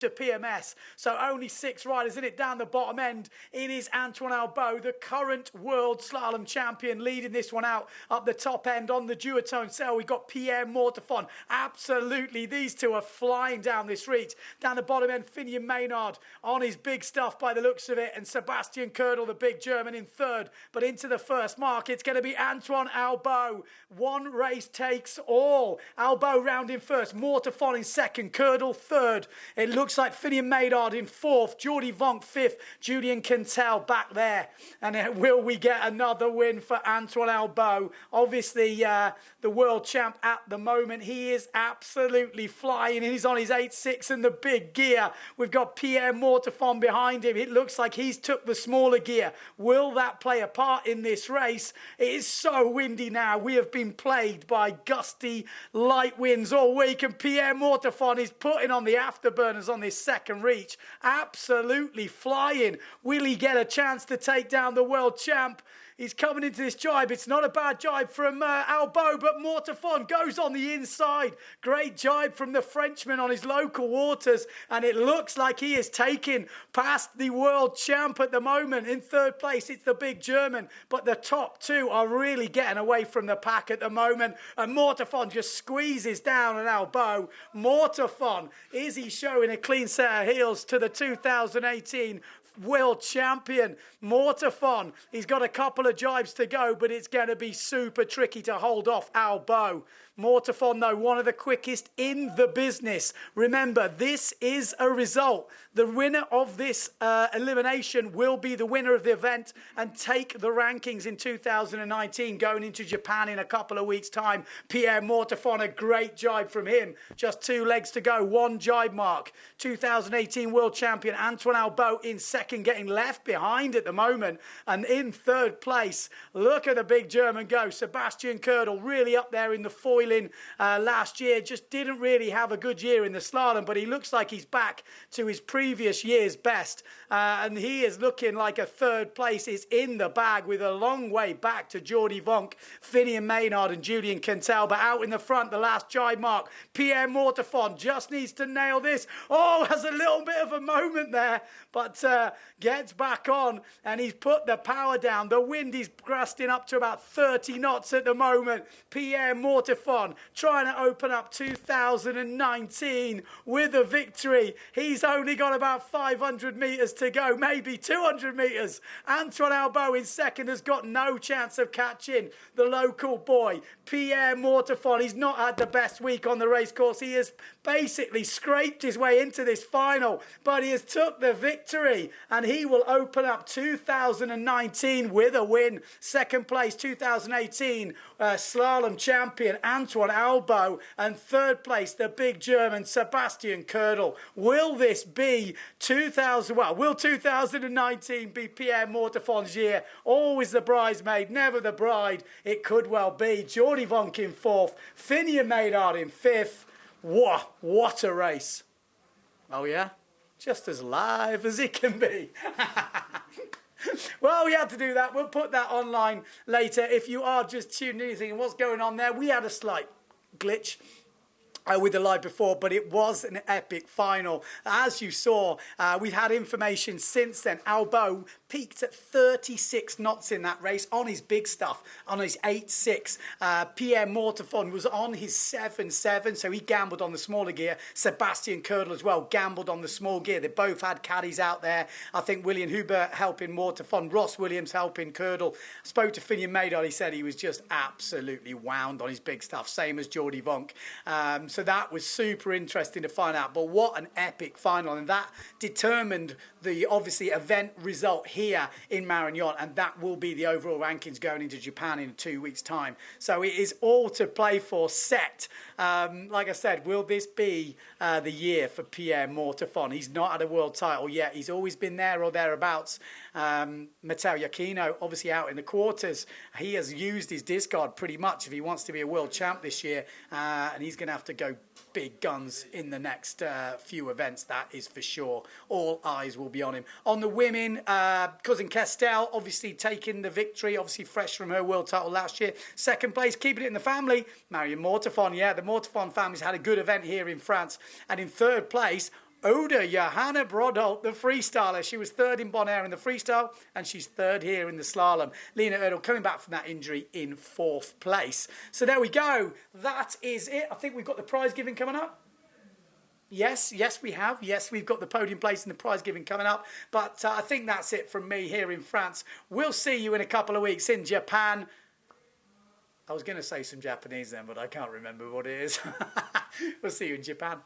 to PMS. So only 6 riders in it down the bottom end. It is Antoine Albo, the current world slalom champion, leading this one out up the top end on the duotone cell. We've got Pierre Mortefon. Absolutely, these two are flying down this reach. Down the bottom end, Finian Maynard on his big stuff by the looks of it, and Sebastian Ködel, the big German, in third. But into the first mark, it's going to be Antoine Albo. One race takes all. Albo round in first, Mortefon in second, Ködel third. It looks like Finian Maynard in fourth, Jordi Vonk fifth, Julian Quintel back there. And will we get another win for Antoine Albo? Obviously, the world champ at the moment. He is absolutely flying. He's on his 8.6 in the big gear. We've got Pierre Mortefon behind him. It looks like he's took the smaller gear. Will that play a part in this race? It is so windy now. We have been plagued by gusty light winds all week, and Pierre Mortefon is putting on the afterburners on this second reach. Absolutely flying. Will he get a chance to take down the world champ? He's coming into this jibe. It's not a bad jibe from Albo, but Mortefon goes on the inside. Great jibe from the Frenchman on his local waters, and it looks like he is taking past the world champ at the moment. In third place, it's the big German, but the top two are really getting away from the pack at the moment, and Mortefon just squeezes down an Albo. Mortefon, is he showing a clean set of heels to the 2018 world champion? Mortefon, he's got a couple of jibes to go, but it's going to be super tricky to hold off Albo. Mortefon, though, one of the quickest in the business. Remember, this is a result. The winner of this elimination will be the winner of the event and take the rankings in 2019, going into Japan in a couple of weeks' time. Pierre Mortefon, a great jibe from him. Just 2 legs to go, 1 jibe mark. 2018 world champion Antoine Albo in second, getting left behind at the moment. And in third place, look at the big German go. Sebastian Ködel, really up there in the foiling last year. Just didn't really have a good year in the slalom, but he looks like he's back to his previous year's best. And he is looking like a third place is in the bag, with a long way back to Jordi Vonk, Finian Maynard and Julian Quintel. But out in the front, the last jibe mark, Pierre Mortefon just needs to nail this. Oh, has a little bit of a moment there, but gets back on, and he's put the power down. The wind is gusting up to about 30 knots at the moment. Pierre Mortefon trying to open up 2019 with a victory. He's only got about 500 metres to go, maybe 200 metres. Antoine Albo in second has got no chance of catching the local boy, Pierre Mortefon. He's not had the best week on the race course. He has basically scraped his way into this final, but he has took the victory, and he will open up 2019 with a win. Second place, 2018 slalom champion Antoine Albo, and third place, the big German Sebastian Ködel. Will this be will 2019 be Pierre Mortefon's year? Always the bridesmaid, never the bride. It could well be. Jordi Vonk in fourth, Finian Maynard in fifth. What a race. Oh yeah? Just as live as it can be. Well, we had to do that. We'll put that online later. If you are just tuning in thinking, what's going on there? We had a slight glitch with the live before, but it was an epic final. As you saw, we've had information since then. Albo peaked at 36 knots in that race on his big stuff, on his 8.6. Pierre Mortefon was on his 7.7, so he gambled on the smaller gear. Sebastian Ködel as well gambled on the small gear. They both had caddies out there. I think William Huber helping Mortefon, Ross Williams helping Ködel. Spoke to Finian Maynard. He said he was just absolutely wound on his big stuff, same as Jordi Vonk. So that was super interesting to find out. But what an epic final. And that determined the, obviously, event result here in Marignane. And that will be the overall rankings going into Japan in 2 weeks' time. So it is all to play for, set. Like I said, will this be the year for Pierre Mortefon? He's not had a world title yet. He's always been there or thereabouts. Matteo Iachino, obviously out in the quarters. He has used his discard pretty much if he wants to be a world champ this year. And he's going to have to go big guns in the next few events, that is for sure. All eyes will be on him. On the women, Cousin Kestel obviously taking the victory, obviously fresh from her world title last year. Second place, keeping it in the family, Marion Mortefon. Yeah, the Mortefon family's had a good event here in France. And in third place, Oda Johanna Brodolt, the freestyler. She was third in Bonaire in the freestyle, and she's third here in the slalom. Lena Erdl coming back from that injury in fourth place. So there we go. That is it. I think we've got the prize giving coming up. Yes, we have. Yes, we've got the podium place and the prize giving coming up. But I think that's it from me here in France. We'll see you in a couple of weeks in Japan. I was going to say some Japanese then, but I can't remember what it is. We'll see you in Japan.